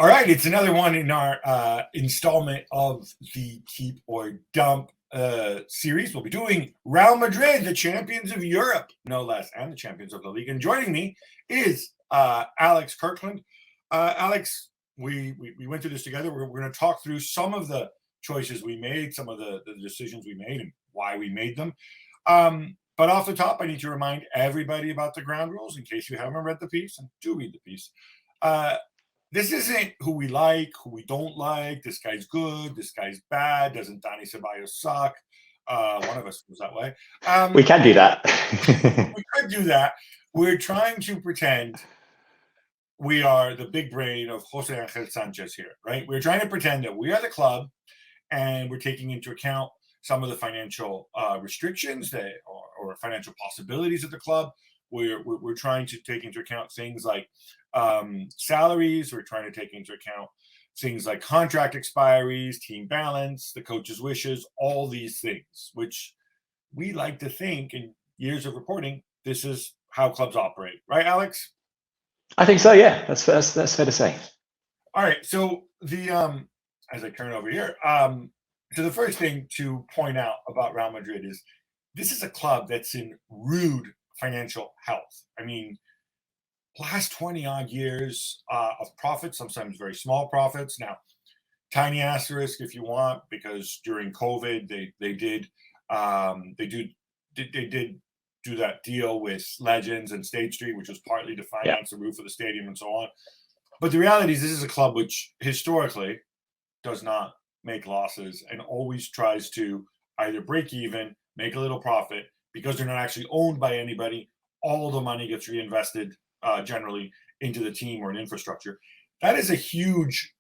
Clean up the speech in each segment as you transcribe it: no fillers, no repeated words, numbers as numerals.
All right, it's another one in our installment of the Keep or Dump series. We'll be doing Real Madrid, the champions of Europe, no less, and the champions of the league. And joining me is Alex Kirkland. Alex, we went through this together. We're going to talk through some of the choices we made, some of the decisions we made, and why we made them. But off the top, I need to remind everybody about the ground rules in case you haven't read the piece, and do read the piece. This isn't who we like, who we don't like. This guy's good. This guy's bad. Doesn't Dani Ceballos suck? One of us was that way. We can do that. We could do that. We're trying to pretend we are the big brain of Jose Angel Sanchez here, right? We're trying to pretend that we are the club, and we're taking into account some of the financial restrictions that or financial possibilities of the club. We're trying to take into account things like salaries. We're trying to take into account things like contract expiries, team balance, the coach's wishes, all these things, which we like to think in years of reporting, this is how clubs operate. Right, Alex? I think so, yeah. That's fair to say. All right. So the as I turn over here, so the first thing to point out about Real Madrid is this is a club that's in rude financial health. I mean, last 20 odd years of profits, sometimes very small profits. Now, tiny asterisk if you want, because during COVID they did do that deal with Legends and State Street, which was partly to finance the roof of the stadium and so on. But the reality is this is a club which historically does not make losses and always tries to either break even, make a little profit, because they're not actually owned by anybody. All the money gets reinvested generally into the team or an infrastructure. That is a huge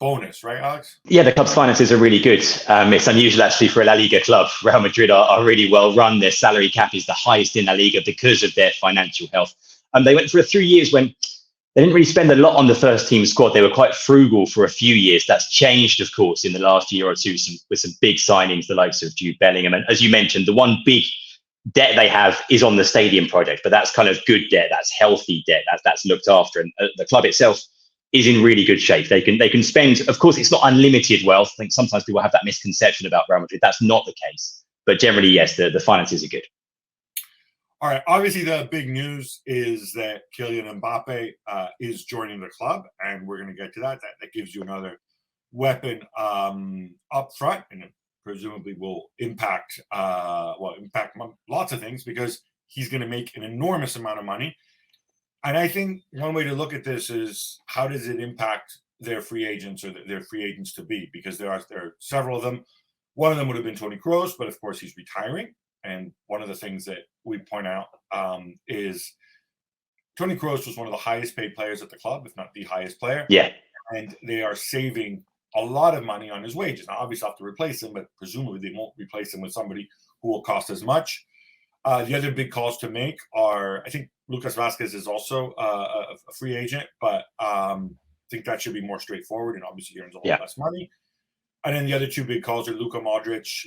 bonus, right, Alex? Yeah, the club's finances are really good. It's unusual actually for a La Liga club. Real Madrid are really well run. Their salary cap is the highest in La Liga because of their financial health. They went through 3 years when they didn't really spend a lot on the first team squad. They were quite frugal for a few years. That's changed, of course, in the last year or two with some big signings, the likes of Jude Bellingham. And as you mentioned, the one big debt they have is on the stadium project, but that's kind of good debt. That's healthy debt. That's looked after. And the club itself is in really good shape. They can spend, of course, it's not unlimited wealth. I think sometimes people have that misconception about Real Madrid. That's not the case. But generally, yes, the finances are good. All right. Obviously, the big news is that Kylian Mbappe is joining the club, and we're going to get to that. That gives you another weapon up front, and it presumably will impact lots of things because he's going to make an enormous amount of money. And I think one way to look at this is how does it impact their free agents or their free agents to be? Because there are several of them. One of them would have been Toni Kroos, but of course he's retiring. And one of the things that we point out is Toni Kroos was one of the highest paid players at the club, if not the highest player. Yeah. And they are saving a lot of money on his wages. Now, obviously, have to replace him, but presumably they won't replace him with somebody who will cost as much. The other big calls to make are, I think Lucas Vazquez is also a free agent, but I think that should be more straightforward, and obviously he earns a lot less money. And then the other two big calls are Luka Modric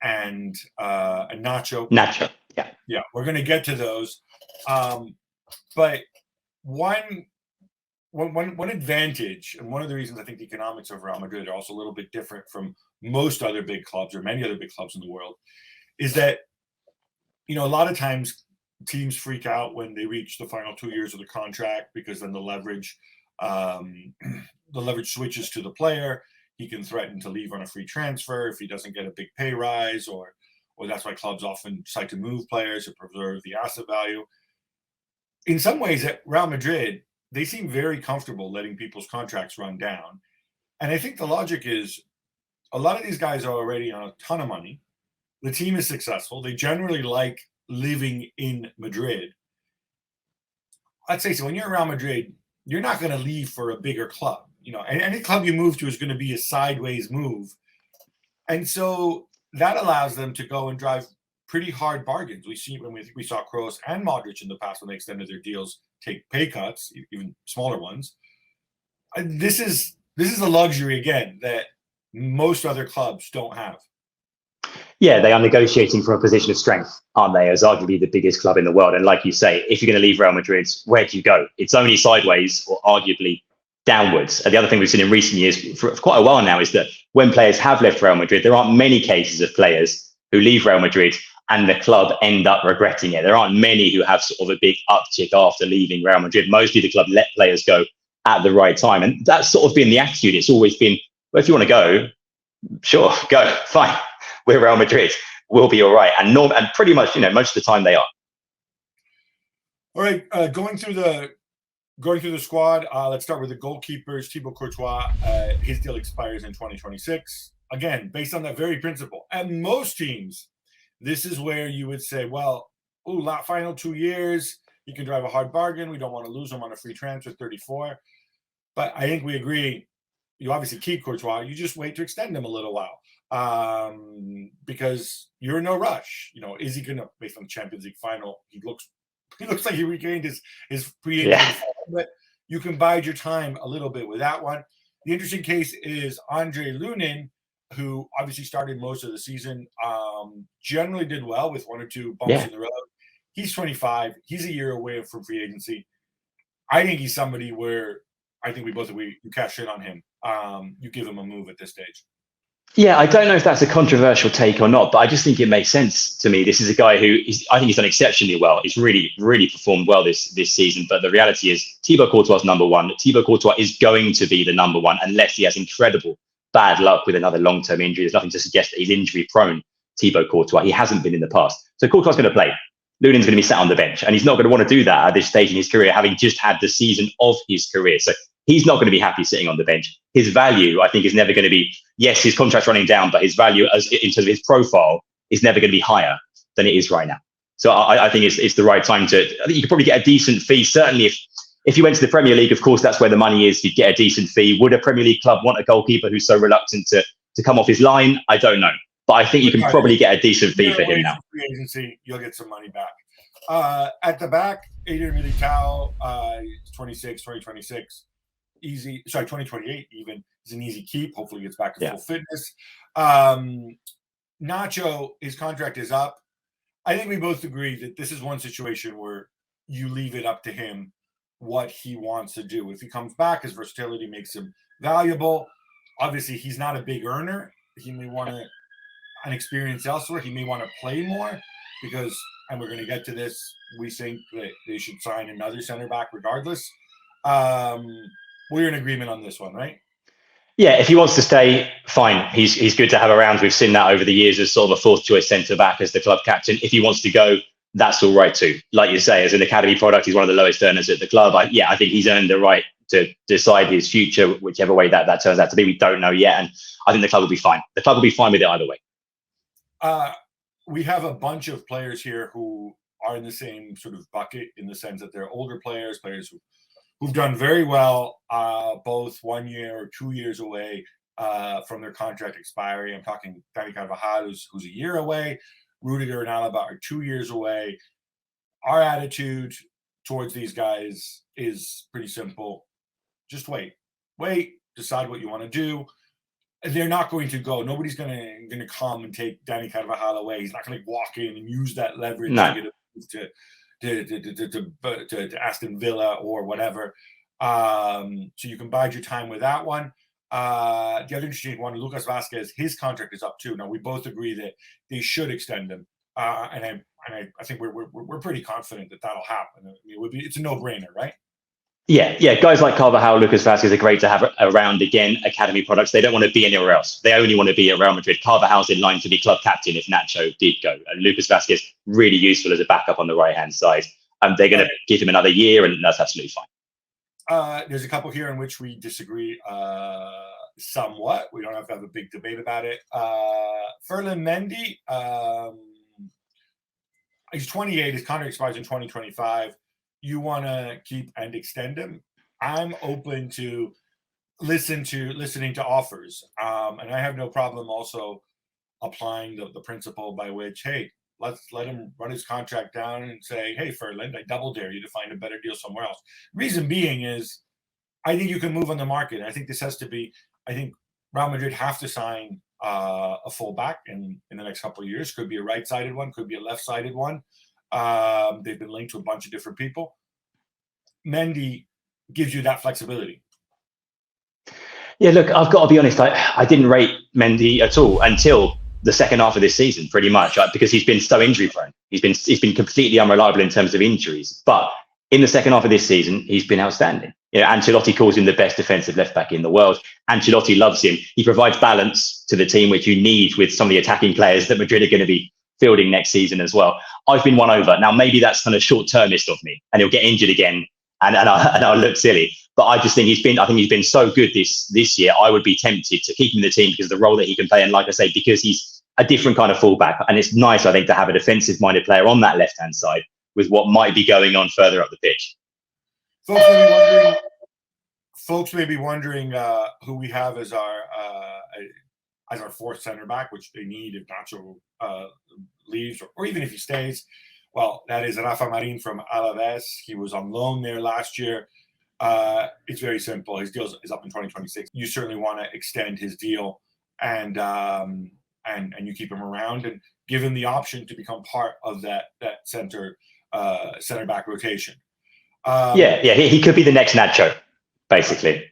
and Nacho. Nacho, yeah. Yeah, we're going to get to those. But one advantage, and one of the reasons I think the economics of Real Madrid are also a little bit different from most other big clubs or many other big clubs in the world, is that, a lot of times teams freak out when they reach the final 2 years of the contract because then the leverage switches to the player. He can threaten to leave on a free transfer if he doesn't get a big pay rise, or that's why clubs often decide to move players to preserve the asset value. In some ways, at Real Madrid, they seem very comfortable letting people's contracts run down. And I think the logic is a lot of these guys are already on a ton of money. The team is successful. They generally like living in Madrid. I'd say so. When you're in Real Madrid, you're not going to leave for a bigger club. Any club you move to is going to be a sideways move. And so that allows them to go and drive pretty hard bargains. We saw Kroos and Modric in the past when they extended their deals take pay cuts, even smaller ones. This is a luxury, again, that most other clubs don't have. Yeah, they are negotiating from a position of strength, aren't they, as arguably the biggest club in the world. And like you say, if you're going to leave Real Madrid, where do you go? It's only sideways or arguably downwards. And the other thing we've seen in recent years for quite a while now is that when players have left Real Madrid, there aren't many cases of players who leave Real Madrid and the club end up regretting it. There aren't many who have sort of a big uptick after leaving Real Madrid. Mostly the club let players go at the right time. And that's sort of been the attitude. It's always been, well, if you want to go, sure, go, fine. We're Real Madrid. We'll be all right. And pretty much, most of the time they are. All right, going through the squad, let's start with the goalkeepers. Thibaut Courtois, his deal expires in 2026. Again, based on that very principle. And most teams, this is where you would say, well, final 2 years, he can drive a hard bargain. We don't want to lose him on a free transfer, 34. But I think we agree, you obviously keep Courtois. You just wait to extend him a little while because you're in no rush. Is he going to, based on the Champions League final, he looks like he regained his pre-injury form, but you can bide your time a little bit with that one. The interesting case is Andre Lunin, who obviously started most of the season, generally did well with 1 or 2 bumps in the road. He's 25. He's a year away from free agency. I think he's somebody where I think we both agree you cash in on him. You give him a move at this stage. Yeah, I don't know if that's a controversial take or not, but I just think it makes sense to me. This is a guy I think he's done exceptionally well. He's really, really performed well this season. But the reality is Thibaut Courtois is number one. Thibaut Courtois is going to be the number one unless he has incredible bad luck with another long-term injury. There's nothing to suggest that he's injury prone, Thibaut Courtois. He hasn't been in the past. So Courtois is going to play. Lunin's going to be sat on the bench, and he's not going to want to do that at this stage in his career, having just had the season of his career. So he's not going to be happy sitting on the bench. His value, I think, is never going to be, yes, his contract's running down, but his value in terms of his profile is never going to be higher than it is right now. So I think it's the right time I think you could probably get a decent fee. Certainly if you went to the Premier League, of course, that's where the money is. You'd get a decent fee. Would a Premier League club want a goalkeeper who's so reluctant to come off his line? I don't know. But I think you can probably get a decent fee for him now. Free agency, you'll get some money back. At the back, Eder Militao, 26, 2026. Easy, 2028 even is an easy keep. Hopefully gets back to full fitness. Nacho, his contract is up. I think we both agree that this is one situation where you leave it up to him what he wants to do. If he comes back, his versatility makes him valuable. Obviously, he's not a big earner. He may want an experience elsewhere. He may want to play more because, and we're going to get to this, we think that they should sign another center back regardless. We're in agreement on this one, right? Yeah, if he wants to stay, fine. He's good to have around. We've seen that over the years as sort of a fourth choice centre back as the club captain. If he wants to go, that's all right too. Like you say, as an academy product, he's one of the lowest earners at the club. I think he's earned the right to decide his future, whichever way that turns out to be. We don't know yet, and I think the club will be fine. The club will be fine with it either way. We have a bunch of players here who are in the same sort of bucket in the sense that they're older players who've done very well, both 1 year or 2 years away from their contract expiry. I'm talking Dani Carvajal, who's a year away. Rodrigo and Alaba are 2 years away. Our attitude towards these guys is pretty simple. Just wait, decide what you want to do. They're not going to go. Nobody's going to come and take Dani Carvajal away. He's not going to walk in and use that leverage to get to Aston Villa or whatever. So you can bide your time with that one. The other interesting one, Lucas Vazquez, his contract is up too. Now we both agree that they should extend him, and I think we're pretty confident that that'll happen. It's a no-brainer, right? Yeah. Guys like Carvajal, Lucas Vazquez are great to have around again. Academy products. They don't want to be anywhere else. They only want to be at Real Madrid. Carvajal's in line to be club captain if Nacho did go. And Lucas Vazquez really useful as a backup on the right-hand side. They're going to give him another year, and that's absolutely fine. There's a couple here in which we disagree somewhat. We don't have to have a big debate about it. Ferland Mendy, he's 28. His contract expires in 2025. You want to keep and extend him. I'm open to listening to offers. And I have no problem also applying the principle by which, hey, let's let him run his contract down and say, hey, Ferland, I double dare you to find a better deal somewhere else. Reason being is I think you can move on the market. I think this has to be, I think Real Madrid have to sign a fullback in the next couple of years. Could be a right-sided one, could be a left-sided one. They've been linked to a bunch of different people. Mendy gives you that flexibility. Yeah, look, I've got to be honest. I didn't rate Mendy at all until the second half of this season, pretty much, because he's been so injury prone. He's been completely unreliable in terms of injuries. But in the second half of this season, he's been outstanding. You know, Ancelotti calls him the best defensive left back in the world. Ancelotti loves him. He provides balance to the team, which you need with some of the attacking players that Madrid are going to be fielding next season as well. I've been won over. Now, maybe that's kind of short-termist of me, and he'll get injured again, and I'll look silly. But I just think he's been so good this year. I would be tempted to keep him in the team because of the role that he can play, and like I say, because he's a different kind of fullback, and it's nice, I think, to have a defensive-minded player on that left-hand side with what might be going on further up the pitch. Folks may be wondering who we have as our fourth center back, which they need if Nacho leaves, or even if he stays. Well, that is Rafa Marin from Alaves. He was on loan there last year. It's very simple. His deal is up in 2026. You certainly want to extend his deal, and you keep him around and give him the option to become part of that center back rotation. He could be the next Nacho, basically.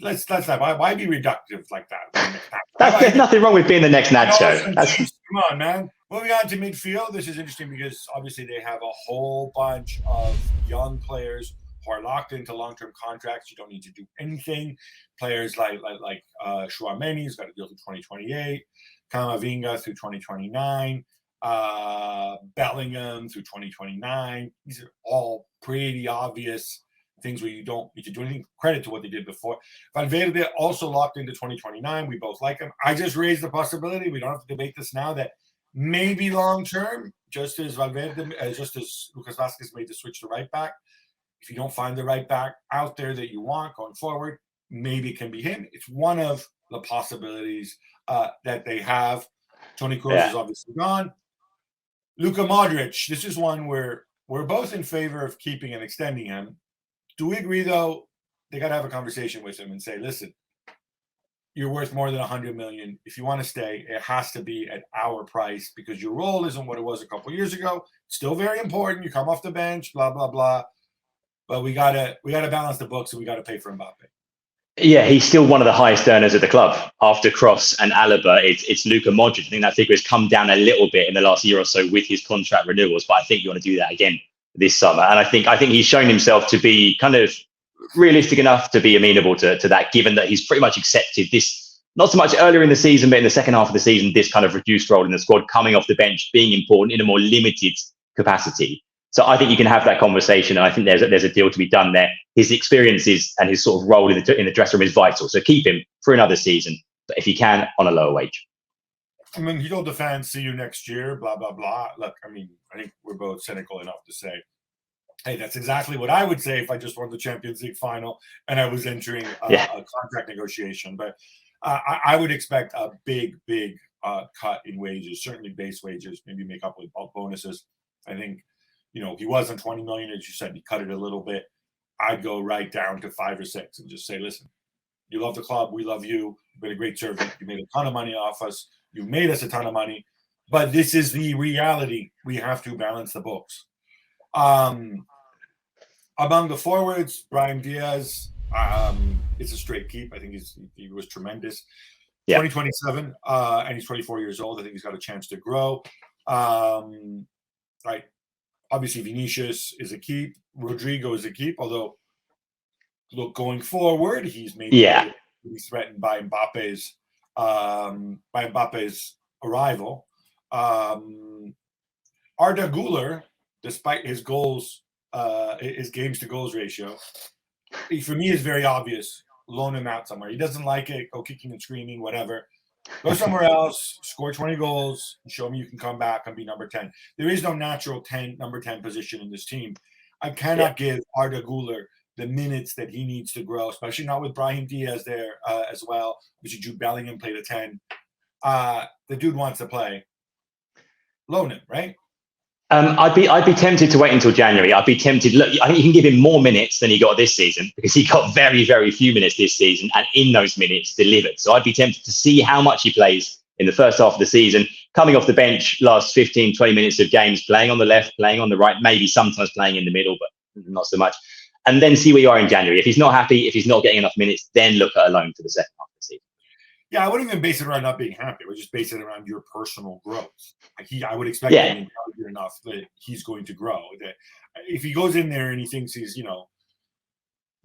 Let's not. Why be reductive like that? There's nothing wrong with being the next Nacho. Come on, man. Moving on to midfield. This is interesting because obviously they have a whole bunch of young players who are locked into long-term contracts. You don't need to do anything. Players like Chouameni's got a deal through 2028. Camavinga through 2029. Bellingham through 2029. These are all pretty obvious things where you don't need to do anything. Credit to what they did before. Valverde also locked into 2029. We both like him. I just raised the possibility, we don't have to debate this now, that maybe long term, just as Lucas Vázquez made the switch to right back, if you don't find the right back out there that you want going forward, maybe it can be him. It's one of the possibilities that they have. Toni Kroos is obviously gone. Luka Modric, this is one where we're both in favor of keeping and extending him. Do we agree, though, they got to have a conversation with him and say, listen, you're worth more than 100 million. If you want to stay, it has to be at our price because your role isn't what it was a couple of years ago. Still very important. You come off the bench, blah, blah, blah. But we gotta balance the books and we got to pay for Mbappe. Yeah, he's still one of the highest earners at the club. After Kroos and Alaba, it's Luka Modric. I think that figure has come down a little bit in the last year or so with his contract renewals, but I think you want to do that again this summer. And I think he's shown himself to be kind of realistic enough to be amenable to that, given that he's pretty much accepted this, not so much earlier in the season, but in the second half of the season, this kind of reduced role in the squad, coming off the bench, being important in a more limited capacity. So I think you can have that conversation. And I think there's a deal to be done there. His experiences and his sort of role in the dressing room is vital. So keep him for another season, but if you can, on a lower wage. I mean, he told the fans, see you next year, blah, blah, blah. Look, I mean, I think we're both cynical enough to say, hey, that's exactly what I would say if I just won the Champions League final and I was entering a contract negotiation. But I would expect a big cut in wages, certainly base wages, maybe make up with bonuses. I think, he wasn't 20 million, as you said, he cut it a little bit. I'd go right down to 5 or 6 and just say, listen, you love the club. We love you. You've been a great servant. You made a ton of money off us. You made us a ton of money. But this is the reality. We have to balance the books. Among the forwards, Brahim Diaz, it's a straight keep. I think he was tremendous. Yeah. 2027, and he's 24 years old. I think he's got a chance to grow. Right. Obviously, Vinicius is a keep. Rodrigo is a keep, although, look, going forward, he's maybe threatened by Mbappe's arrival. Arda Güler, despite his goals, his games to goals ratio, for me is very obvious. Loan him out somewhere. He doesn't like it. Go kicking and screaming, whatever. Go somewhere else, score 20 goals, and show me you can come back and be number 10. There is no natural number 10 position in this team. I cannot give Arda Güler the minutes that he needs to grow, especially not with Brahim Diaz there as well. Which Jude Bellingham played a 10. The dude wants to play. Loan him, right? I'd be tempted to wait until January. I'd be tempted. Look, I think you can give him more minutes than he got this season because he got very, very few minutes this season, and in those minutes delivered. So I'd be tempted to see how much he plays in the first half of the season, coming off the bench, last 15, 20 minutes of games, playing on the left, playing on the right, maybe sometimes playing in the middle, but not so much. and then see where you are in January. If he's not happy, if he's not getting enough minutes, then look at a loan for the second half of the season. Yeah, I wouldn't even base it around not being happy. I would just base it around your personal growth. I would expect him to be enough that he's going to grow. That if he goes in there and he thinks he's,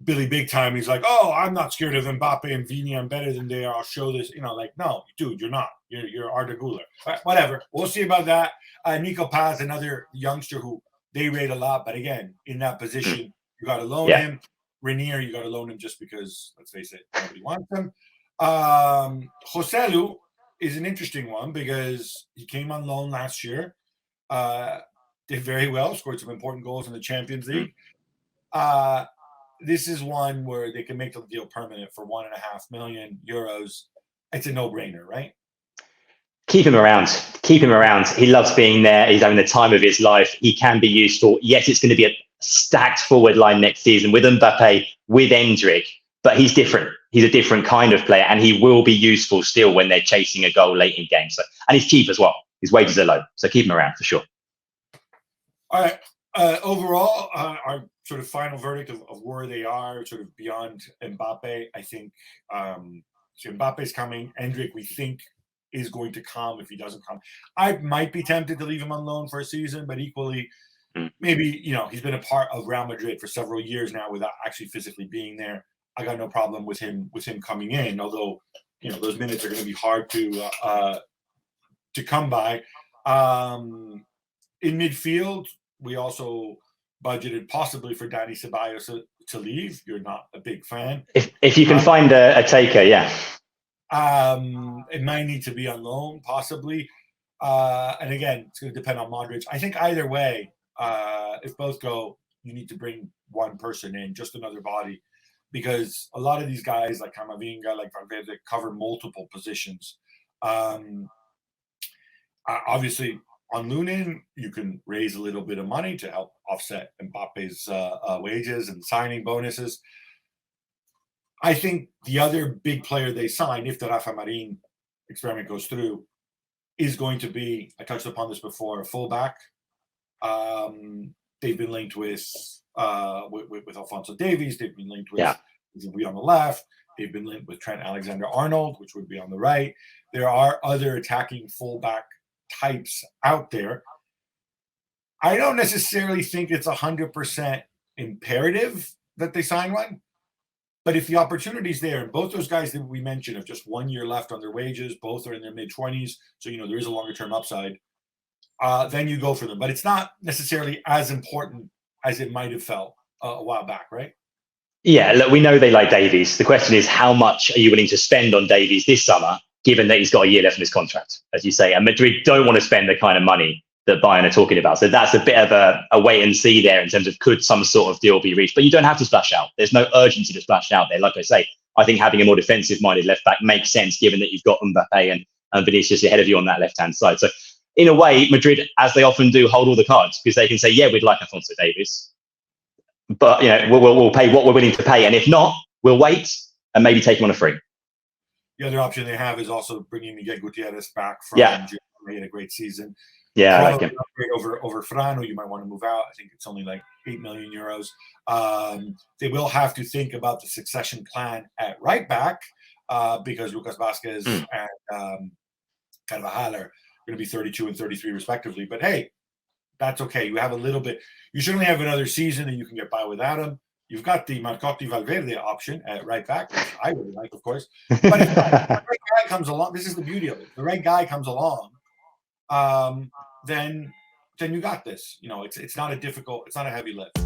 Billy Big Time, he's like, oh, I'm not scared of Mbappe and Vini. I'm better than they are. I'll show this. No, dude, you're not. You're Arda Güler. Whatever. We'll see about that. Nico Paz, another youngster who they rate a lot, but again, in that position, you got to loan him. Renier, you got to loan him just because, let's face it, nobody wants him. Joselu is an interesting one because he came on loan last year, did very well, scored some important goals in the Champions League. This is one where they can make the deal permanent for €1.5 million. It's a no-brainer, right? Keep him around. Keep him around. He loves being there. He's having the time of his life. He can be useful. Yes, it's going to be a stacked forward line next season with Mbappe, with Endrick, but he's different. He's a different kind of player, and he will be useful still when they're chasing a goal late in games. So, and he's cheap as well. His wages are low, so keep him around for sure. All right. Overall, our sort of final verdict of where they are, sort of beyond Mbappe, I think so Mbappe's coming. Endrick, we think, is going to come. If he doesn't come, I might be tempted to leave him on loan for a season, but equally, maybe, he's been a part of Real Madrid for several years now without actually physically being there. I got no problem with him coming in, although, those minutes are going to be hard to come by. In midfield, we also budgeted possibly for Dani Ceballos to leave. You're not a big fan. If you can find a taker, yeah. It might need to be on loan, possibly. And again, it's going to depend on Modric. I think either way, if both go, you need to bring one person in, just another body, because a lot of these guys like Camavinga, like Valverde, cover multiple positions. Obviously, on Lunin, you can raise a little bit of money to help offset Mbappe's wages and signing bonuses. I think the other big player they sign, if the Rafa Marin experiment goes through, is going to be, I touched upon this before, a fullback. They've been linked with Alphonso Davies. They've been linked with Zoubi on the left. They've been linked with Trent Alexander-Arnold, which would be on the right. There are other attacking fullback types out there. I don't necessarily think it's 100% imperative that they sign one. But if the opportunity's there, and both those guys that we mentioned have just 1 year left on their wages, both are in their mid-20s, so there is a longer-term upside, then you go for them. But it's not necessarily as important as it might have felt a while back, right? Yeah, look, we know they like Davies. The question is, how much are you willing to spend on Davies this summer, given that he's got a year left in his contract, as you say? And Madrid don't want to spend the kind of money that Bayern are talking about. So that's a bit of a wait and see there in terms of could some sort of deal be reached. But you don't have to splash out. There's no urgency to splash out there. Like I say, I think having a more defensive-minded left-back makes sense, given that you've got Mbappe and Vinicius ahead of you on that left-hand side. So in a way, Madrid, as they often do, hold all the cards, because they can say, yeah, we'd like Alphonso Davies, but we'll pay what we're willing to pay. And if not, we'll wait and maybe take him on a free. The other option they have is also bringing Miguel Gutierrez back from Germany. He had a great season. Yeah, I like him. Over Frano, you might want to move out. I think it's only like €8 million. They will have to think about the succession plan at right back because Lucas Vazquez and Carvajal are going to be 32 and 33 respectively. But hey, that's okay. You have a little bit. You certainly have another season and you can get by without him. You've got the Marcotti Valverde option at right back, which I really like, of course. But if the right guy comes along, this is the beauty of it. If the right guy comes along, then you got this. It's not a difficult, it's not a heavy lift.